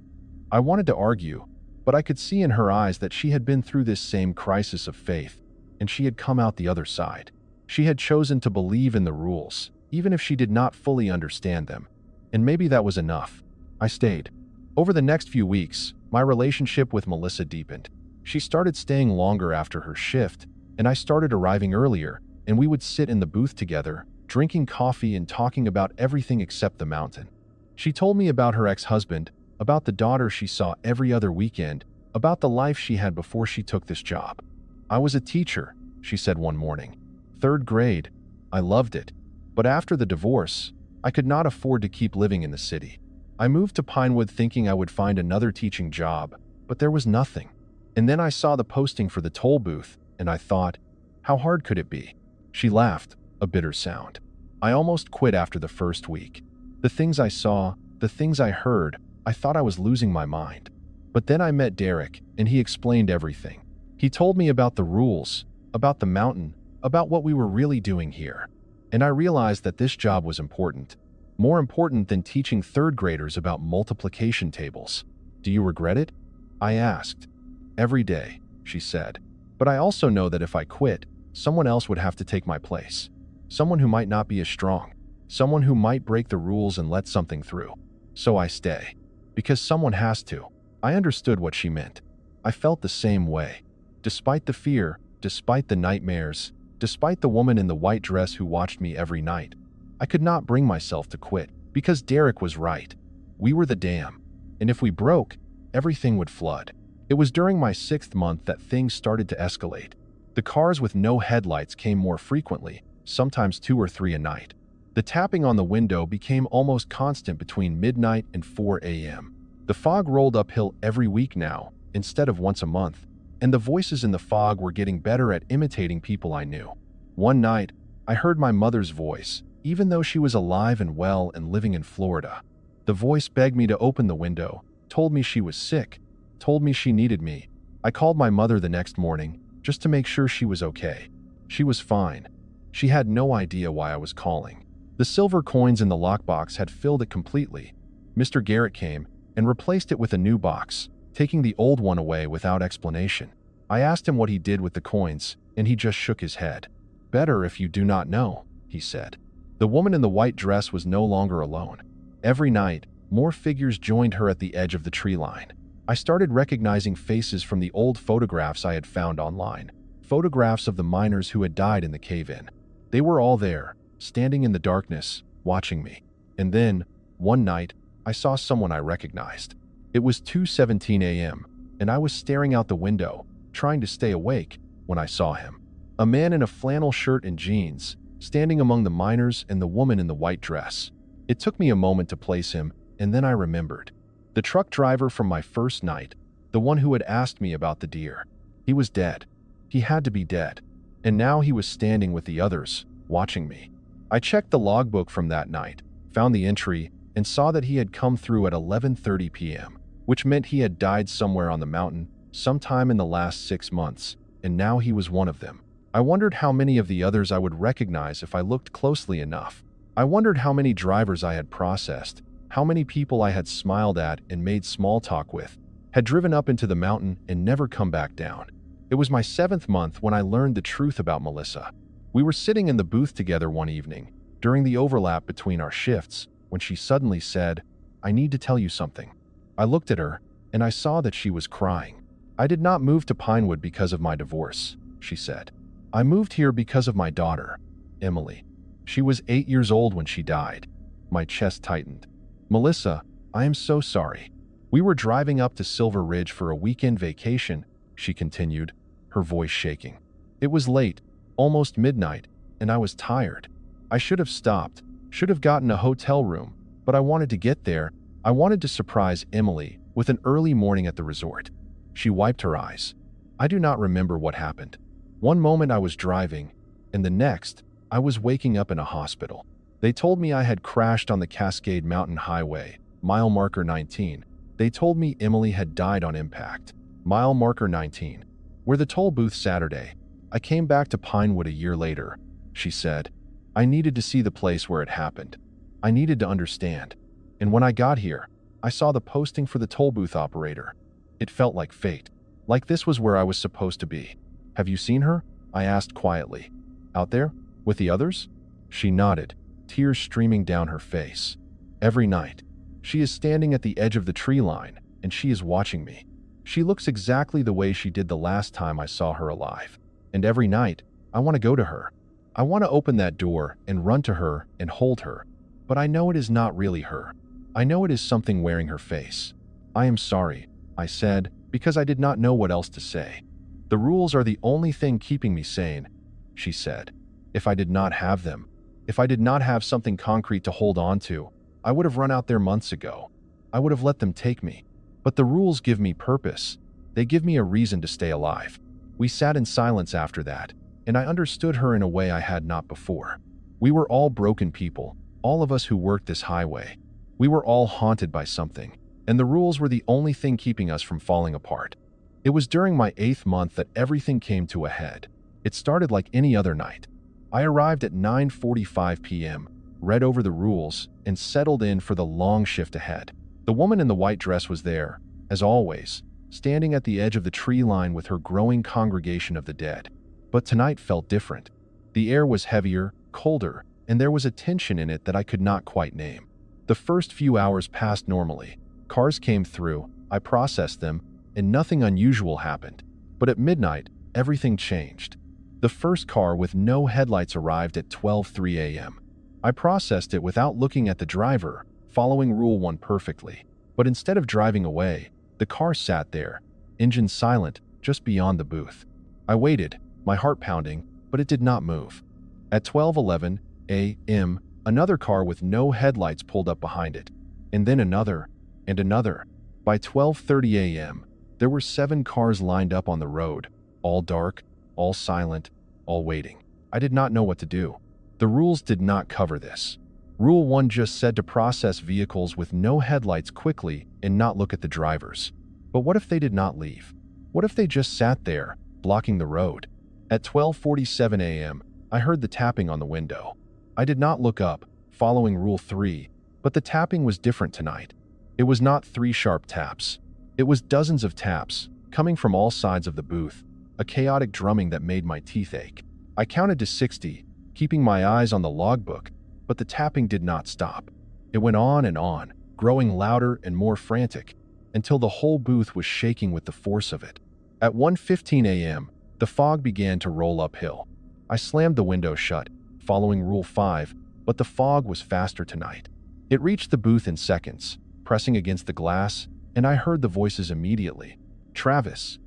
I wanted to argue, but I could see in her eyes that she had been through this same crisis of faith, and she had come out the other side. She had chosen to believe in the rules, even if she did not fully understand them. And maybe that was enough. I stayed. Over the next few weeks, my relationship with Melissa deepened. She started staying longer after her shift, and I started arriving earlier, and we would sit in the booth together, drinking coffee and talking about everything except the mountain. She told me about her ex-husband, about the daughter she saw every other weekend, about the life she had before she took this job. "I was a teacher," she said one morning. "Third grade. I loved it. But after the divorce, I could not afford to keep living in the city. I moved to Pinewood thinking I would find another teaching job, but there was nothing. And then I saw the posting for the toll booth, and I thought, how hard could it be?" She laughed, a bitter sound. "I almost quit after the first week. The things I saw, the things I heard, I thought I was losing my mind. But then I met Derek, and he explained everything. He told me about the rules, about the mountain, about what we were really doing here. And I realized that this job was important. More important than teaching third graders about multiplication tables. Do you regret it? I asked. Every day, she said. But I also know that if I quit, someone else would have to take my place. Someone who might not be as strong. Someone who might break the rules and let something through. So I stay. Because someone has to. I understood what she meant. I felt the same way. Despite the fear, despite the nightmares, despite the woman in the white dress who watched me every night, I could not bring myself to quit, because Derek was right. We were the dam. And if we broke, everything would flood. It was during my 6th month that things started to escalate. The cars with no headlights came more frequently, sometimes 2 or 3 a night. The tapping on the window became almost constant between midnight and 4 a.m. The fog rolled uphill every week now, instead of once a month, and the voices in the fog were getting better at imitating people I knew. One night, I heard my mother's voice, even though she was alive and well and living in Florida. The voice begged me to open the window, told me she was sick, told me she needed me. I called my mother the next morning, just to make sure she was okay. She was fine. She had no idea why I was calling. The silver coins in the lockbox had filled it completely. Mr. Garrett came and replaced it with a new box, taking the old one away without explanation. I asked him what he did with the coins, and he just shook his head. "Better if you do not know," he said. The woman in the white dress was no longer alone. Every night, more figures joined her at the edge of the tree line. I started recognizing faces from the old photographs I had found online. Photographs of the miners who had died in the cave-in. They were all there, standing in the darkness, watching me. And then, one night, I saw someone I recognized. It was 2:17 a.m., and I was staring out the window, trying to stay awake, when I saw him. A man in a flannel shirt and jeans, standing among the miners and the woman in the white dress. It took me a moment to place him, and then I remembered. The truck driver from my first night, the one who had asked me about the deer. He was dead. He had to be dead. And now he was standing with the others, watching me. I checked the logbook from that night, found the entry, and saw that he had come through at 11:30 p.m., which meant he had died somewhere on the mountain, sometime in the last 6 months, and now he was one of them. I wondered how many of the others I would recognize if I looked closely enough. I wondered how many drivers I had processed, how many people I had smiled at and made small talk with, had driven up into the mountain and never come back down. It was my 7th month when I learned the truth about Melissa. We were sitting in the booth together one evening, during the overlap between our shifts, when she suddenly said, "I need to tell you something." I looked at her, and I saw that she was crying. "I did not move to Pinewood because of my divorce," she said. "I moved here because of my daughter, Emily. She was 8 years old when she died." My chest tightened. "Melissa, I am so sorry. We were driving up to Silver Ridge for a weekend vacation," she continued, her voice shaking. "It was late, almost midnight, and I was tired. I should have stopped, should have gotten a hotel room, but I wanted to get there. I wanted to surprise Emily with an early morning at the resort." She wiped her eyes. "I do not remember what happened. One moment I was driving, and the next, I was waking up in a hospital. They told me I had crashed on the Cascade Mountain Highway, mile marker 19. They told me Emily had died on impact, mile marker 19. We're the toll booth Saturday. I came back to Pinewood a year later," she said. "I needed to see the place where it happened. I needed to understand. And when I got here, I saw the posting for the toll booth operator. It felt like fate, like this was where I was supposed to be." "Have you seen her?" I asked quietly. "Out there? With the others?" She nodded, tears streaming down her face. "Every night. She is standing at the edge of the tree line, and she is watching me. She looks exactly the way she did the last time I saw her alive. And every night, I want to go to her. I want to open that door and run to her and hold her. But I know it is not really her. I know it is something wearing her face." "I am sorry," I said, because I did not know what else to say. "The rules are the only thing keeping me sane," she said. "If I did not have them, if I did not have something concrete to hold on to, I would have run out there months ago. I would have let them take me. But the rules give me purpose. They give me a reason to stay alive." We sat in silence after that, and I understood her in a way I had not before. We were all broken people, all of us who worked this highway. We were all haunted by something, and the rules were the only thing keeping us from falling apart. It was during my 8th month that everything came to a head. It started like any other night. I arrived at 9:45 p.m., read over the rules, and settled in for the long shift ahead. The woman in the white dress was there, as always, standing at the edge of the tree line with her growing congregation of the dead. But tonight felt different. The air was heavier, colder, and there was a tension in it that I could not quite name. The first few hours passed normally. Cars came through, I processed them, and nothing unusual happened. But at midnight, everything changed. The first car with no headlights arrived at 12:03 a.m. I processed it without looking at the driver, following Rule 1 perfectly. But instead of driving away, the car sat there, engine silent, just beyond the booth. I waited, my heart pounding, but it did not move. At 12:11 a.m., another car with no headlights pulled up behind it, and then another, and another. By 12:30 a.m., there were 7 cars lined up on the road, all dark, all silent, all waiting. I did not know what to do. The rules did not cover this. Rule 1 just said to process vehicles with no headlights quickly and not look at the drivers. But what if they did not leave? What if they just sat there, blocking the road? At 12:47 a.m., I heard the tapping on the window. I did not look up, following Rule 3, but the tapping was different tonight. It was not 3 sharp taps. It was dozens of taps, coming from all sides of the booth, a chaotic drumming that made my teeth ache. I counted to 60, keeping my eyes on the logbook, but the tapping did not stop. It went on, growing louder and more frantic, until the whole booth was shaking with the force of it. At 1:15 a.m., the fog began to roll uphill. I slammed the window shut, following Rule 5, but the fog was faster tonight. It reached the booth in seconds, pressing against the glass, and I heard the voices immediately. Travis,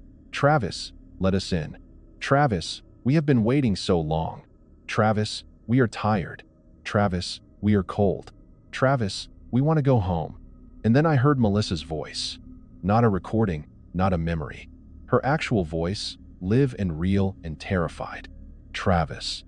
let us in. Travis, we have been waiting so long. Travis, we are tired. Travis, we are cold. Travis, we want to go home. And then I heard Melissa's voice. Not a recording, not a memory. Her actual voice, live and real and terrified. Travis,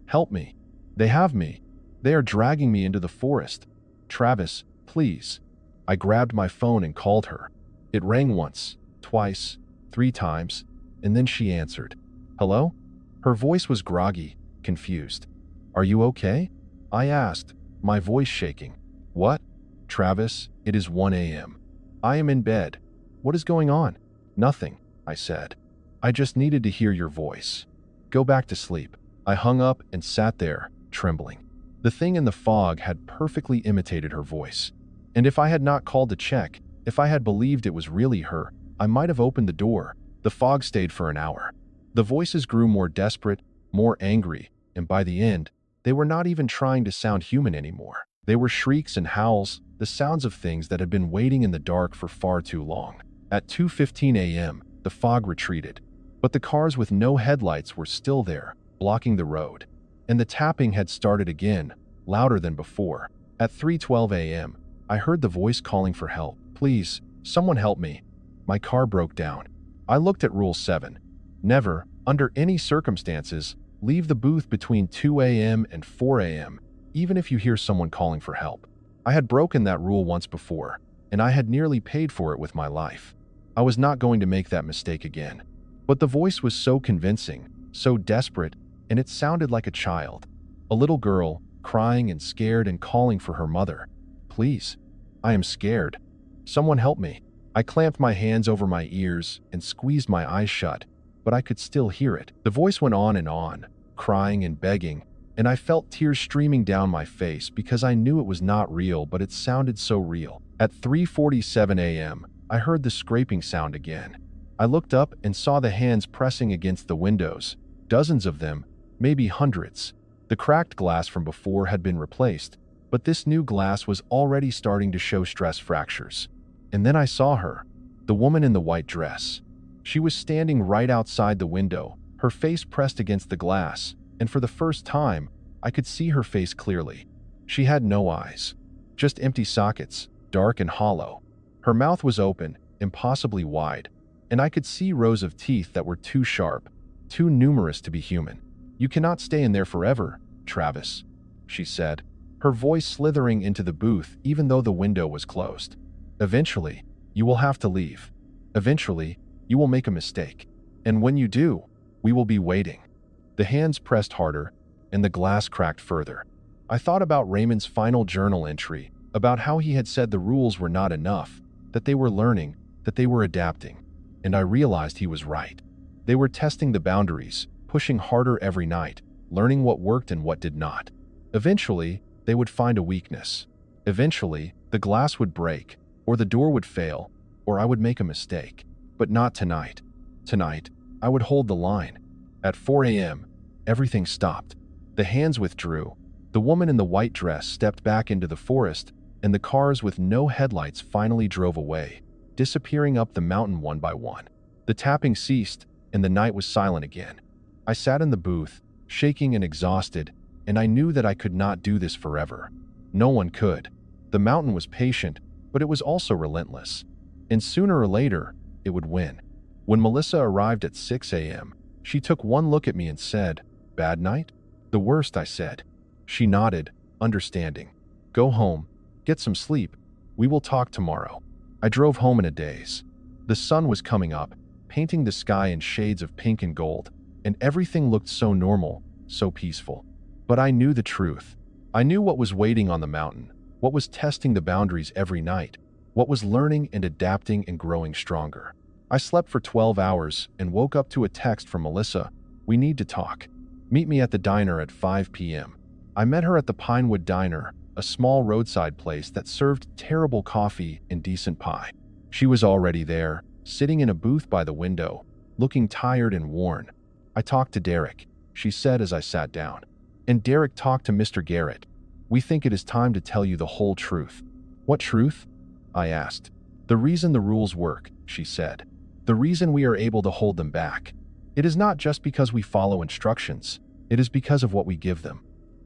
help me. They have me. They are dragging me into the forest. Travis, please. I grabbed my phone and called her. It rang once, twice, 3 times, and then she answered. Hello? Her voice was groggy, confused. Are you okay? I asked, my voice shaking. What? Travis, it is 1 a.m. I am in bed. What is going on? Nothing, I said. I just needed to hear your voice. Go back to sleep. I hung up and sat there, trembling. The thing in the fog had perfectly imitated her voice. And if I had not called to check, if I had believed it was really her, I might have opened the door. The fog stayed for an hour. The voices grew more desperate, more angry, and by the end, they were not even trying to sound human anymore. They were shrieks and howls, the sounds of things that had been waiting in the dark for far too long. At 2:15 a.m., the fog retreated, but the cars with no headlights were still there, blocking the road. And the tapping had started again, louder than before. At 3:12 a.m., I heard the voice calling for help. Please, someone help me. My car broke down. I looked at Rule 7. Never, under any circumstances, leave the booth between 2 a.m. and 4 a.m., even if you hear someone calling for help. I had broken that rule once before, and I had nearly paid for it with my life. I was not going to make that mistake again. But the voice was so convincing, so desperate, and it sounded like a child. A little girl, crying and scared and calling for her mother. Please, I am scared. Someone help me. I clamped my hands over my ears and squeezed my eyes shut, but I could still hear it. The voice went on, crying and begging, and I felt tears streaming down my face because I knew it was not real, but it sounded so real. At 3:47 a.m., I heard the scraping sound again. I looked up and saw the hands pressing against the windows, dozens of them, maybe hundreds. The cracked glass from before had been replaced, but this new glass was already starting to show stress fractures. And then I saw her, the woman in the white dress. She was standing right outside the window, her face pressed against the glass, and for the first time, I could see her face clearly. She had no eyes, just empty sockets, dark and hollow. Her mouth was open, impossibly wide, and I could see rows of teeth that were too sharp, too numerous to be human. You cannot stay in there forever, Travis, she said. her voice slithering into the booth even though the window was closed. Eventually, you will have to leave. Eventually, you will make a mistake. And when you do, we will be waiting. The hands pressed harder, and the glass cracked further. I thought about Raymond's final journal entry, about how he had said the rules were not enough, that they were learning, that they were adapting. And I realized he was right. They were testing the boundaries, pushing harder every night, learning what worked and what did not. Eventually, they would find a weakness. Eventually, the glass would break, or the door would fail, or I would make a mistake. But not tonight. Tonight, I would hold the line. At 4 a.m., everything stopped. The hands withdrew. The woman in the white dress stepped back into the forest, and the cars with no headlights finally drove away, disappearing up the mountain one by one. The tapping ceased, and the night was silent again. I sat in the booth, shaking and exhausted, and I knew that I could not do this forever. No one could. The mountain was patient, but it was also relentless. And sooner or later, it would win. When Melissa arrived at 6 a.m., she took one look at me and said, "Bad night?" "The worst," I said. She nodded, understanding. "Go home, get some sleep. We will talk tomorrow." I drove home in a daze. The sun was coming up, painting the sky in shades of pink and gold, and everything looked so normal, so peaceful. But I knew the truth. I knew what was waiting on the mountain, what was testing the boundaries every night, what was learning and adapting and growing stronger. I slept for 12 hours and woke up to a text from Melissa. "We need to talk. Meet me at the diner at 5 p.m. I met her at the Pinewood Diner, a small roadside place that served terrible coffee and decent pie. She was already there, sitting in a booth by the window, looking tired and worn. "I talked to Derek," she said as I sat down. "And Derek talked to Mr. Garrett. We think it is time to tell you the whole truth." "What truth?" I asked. "The reason the rules work," she said. "The reason we are able to hold them back. It is not just because we follow instructions. It is because of what we give them."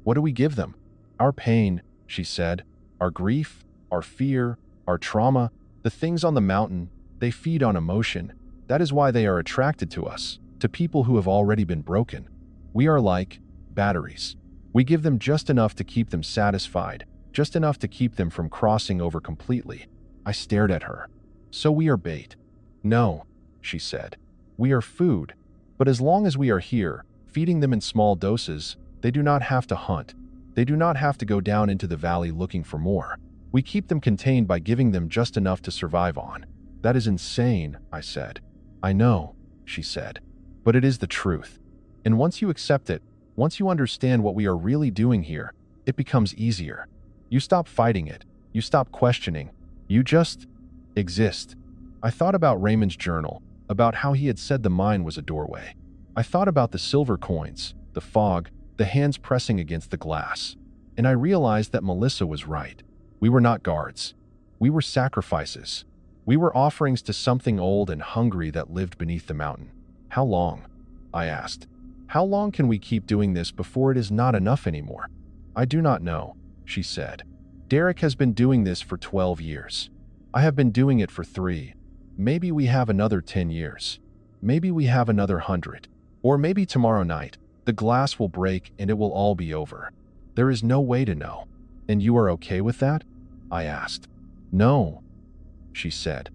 "What do we give them?" "Our pain," she said. "Our grief, our fear, our trauma. The things on the mountain, they feed on emotion. That is why they are attracted to us, to people who have already been broken. We are like batteries. We give them just enough to keep them satisfied, just enough to keep them from crossing over completely." I stared at her. "So we are bait?" "No," she said. "We are food. But as long as we are here, feeding them in small doses, they do not have to hunt. They do not have to go down into the valley looking for more. We keep them contained by giving them just enough to survive on." "That is insane," I said. "I know," she said. "But it is the truth. And once you accept it, once you understand what we are really doing here, it becomes easier. You stop fighting it. You stop questioning. You just exist." I thought about Raymond's journal, about how he had said the mine was a doorway. I thought about the silver coins, the fog, the hands pressing against the glass. And I realized that Melissa was right. We were not guards. We were sacrifices. We were offerings to something old and hungry that lived beneath the mountain. "How long?" I asked. "How long can we keep doing this before it is not enough anymore?" "I do not know," she said. "Derek has been doing this for 12 years. I have been doing it for 3. Maybe we have another 10 years. Maybe we have another 100. Or maybe tomorrow night, the glass will break and it will all be over. There is no way to know." "And you are okay with that?" I asked. "No," she said.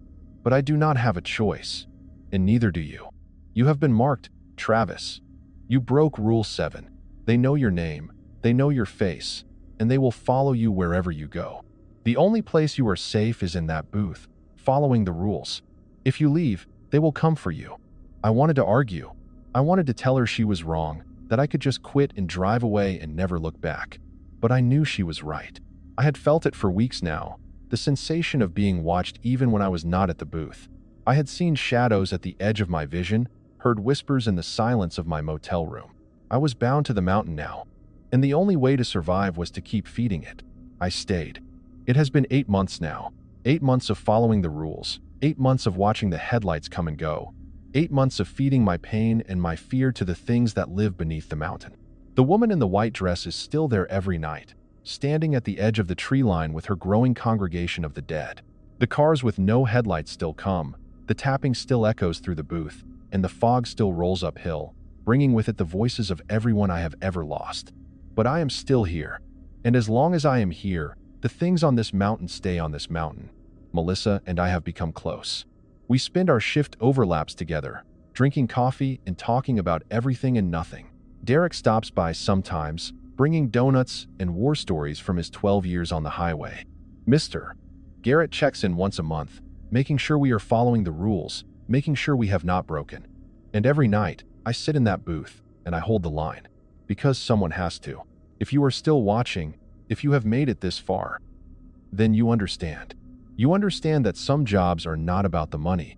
"But I do not have a choice. And neither do you. You have been marked, Travis. You broke Rule 7. They know your name, they know your face, and they will follow you wherever you go. The only place you are safe is in that booth, following the rules. If you leave, they will come for you." I wanted to argue. I wanted to tell her she was wrong, that I could just quit and drive away and never look back. But I knew she was right. I had felt it for weeks now, the sensation of being watched even when I was not at the booth. I had seen shadows at the edge of my vision, heard whispers in the silence of my motel room. I was bound to the mountain now, and the only way to survive was to keep feeding it. I stayed. It has been 8 months now. 8 months of following the rules. 8 months of watching the headlights come and go. 8 months of feeding my pain and my fear to the things that live beneath the mountain. The woman in the white dress is still there every night, standing at the edge of the tree line with her growing congregation of the dead. The cars with no headlights still come, the tapping still echoes through the booth, and the fog still rolls uphill, bringing with it the voices of everyone I have ever lost. But I am still here. And as long as I am here, the things on this mountain stay on this mountain. Melissa and I have become close. We spend our shift overlaps together, drinking coffee and talking about everything and nothing. Derek stops by sometimes, bringing donuts and war stories from his 12 years on the highway. Mr. Garrett checks in once a month, making sure we are following the rules, making sure we have not broken. And every night, I sit in that booth and I hold the line. Because someone has to. If you are still watching, if you have made it this far, then you understand. You understand that some jobs are not about the money.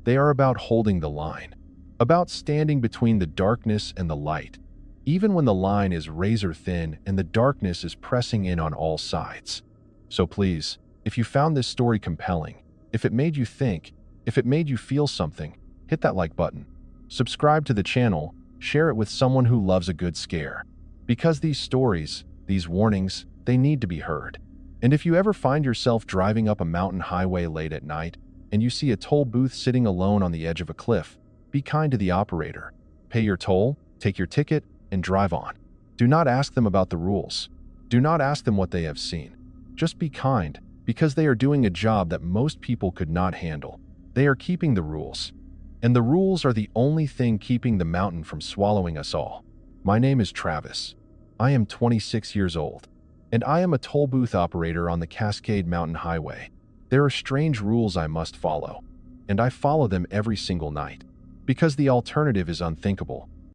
They are about holding the line, about standing between the darkness and the light, even when the line is razor thin and the darkness is pressing in on all sides. So please, if you found this story compelling, if it made you think, if it made you feel something, hit that like button. Subscribe to the channel, share it with someone who loves a good scare. Because these stories, these warnings, they need to be heard. And if you ever find yourself driving up a mountain highway late at night and you see a toll booth sitting alone on the edge of a cliff, be kind to the operator. Pay your toll, take your ticket, and drive on. Do not ask them about the rules. Do not ask them what they have seen. Just be kind, because they are doing a job that most people could not handle. They are keeping the rules. And the rules are the only thing keeping the mountain from swallowing us all. My name is Travis. I am 26 years old, and I am a toll booth operator on the Cascade Mountain Highway. There are strange rules I must follow, and I follow them every single night, because the alternative is unthinkable.